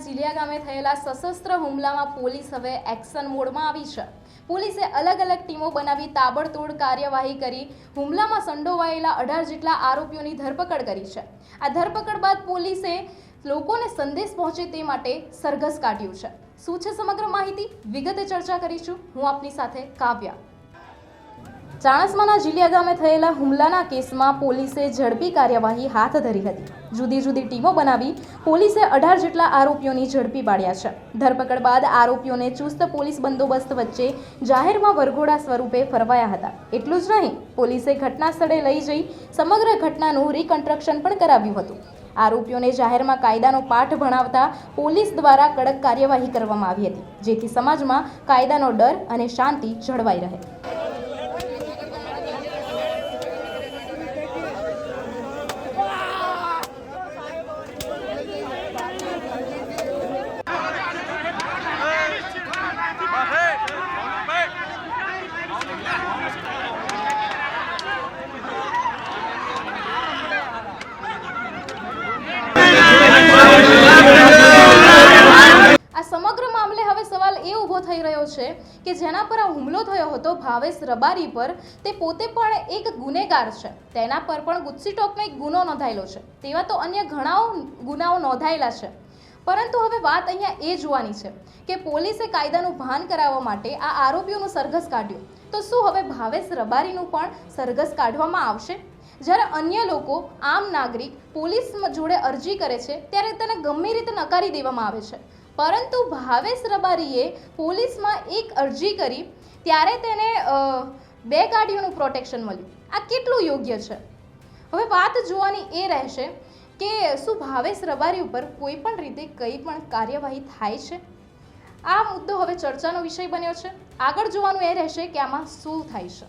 જીલિયા ગામે થયેલા સશસ્ત્ર હુમલામાં પોલીસ હવે એક્શન મોડમાં આવી છે। પોલીસે અલગ અલગ ટીમો બનાવી તાબડતોડ કાર્યવાહી કરી હુમલામાં સંડોવાયેલા 18 જેટલા આરોપીઓની ધરપકડ કરી છે। આ ધરપકડ બાદ પોલીસે લોકોને સંદેશ પહોંચે તે માટે સરઘસ કાઢ્યું છે। શું છે સમગ્ર માહિતી વિગતે ચર્ચા કરીશું। હું આપની સાથે કાવ્યા। ચાણસ્માના જીલિયા ગામે થયેલા હુમલાના કેસમાં પોલીસે ઝડપી કાર્યવાહી હાથ ધરી હતી। જુદી જુદી ટીમો બનાવી પોલીસે 18 જેટલા આરોપીઓની ઝડપી પાડ્યા છે। ધરપકડ બાદ આરોપીઓને ચુસ્ત પોલીસ બંદોબસ્ત વચ્ચે જાહેરમાં વરઘોડા સ્વરૂપે ફરવાયા હતા। એટલું જ નહીં, પોલીસે ઘટના સ્થળે લઈ જઈ સમગ્ર ઘટનાનું રિકન્સ્ટ્રક્શન પણ કરાવ્યું હતું। આરોપીઓને જાહેરમાં કાયદાનો પાઠ ભણાવતા પોલીસ દ્વારા કડક કાર્યવાહી કરવામાં આવી હતી, જેથી સમાજમાં કાયદાનો ડર અને શાંતિ જળવાઈ રહે। આ સમગ્ર મામલે હવે સવાલ એ ઊભો થઈ રહ્યો છે કે જેના પર આ હુમલો થયો હતો ભાવેશ રબારી પર, તે પોતે પણ એક ગુનેગાર છે। તેના પર પણ ગુસ્સી ટોકનો એક ગુનો નોંધાયેલો છે। તેવા તો અન્ય ઘણા ગુનાઓ નોંધાયેલા છે, પરંતુ હવે વાત અહીંયા એ જોવાની છે કે પોલીસે કાયદાનું ભાન કરાવવા માટે આ આરોપીઓનું સરઘસ કાઢ્યું, તો શું હવે ભાવેશ રબારીનું પણ સરઘસ કાઢવામાં આવશે? જ્યારે અન્ય લોકો, આમ નાગરિક પોલીસ જોડે અરજી કરે છે ત્યારે તેને ગમે રીતે નકારી દેવામાં આવે છે, પરંતુ ભાવેશ રબારીએ પોલીસમાં એક અરજી કરી ત્યારે તેને 2 ગાડીઓનું પ્રોટેક્શન મળ્યું। આ કેટલું યોગ્ય છે? હવે વાત જોવાની એ રહેશે કે શું ભાવેશ રબારી ઉપર કોઈ પણ રીતે કંઈ પણ કાર્યવાહી થાય છે? આ મુદ્દો હવે ચર્ચાનો વિષય બન્યો છે। આગળ જોવાનું એ રહેશે કે આમાં શું થાય છે।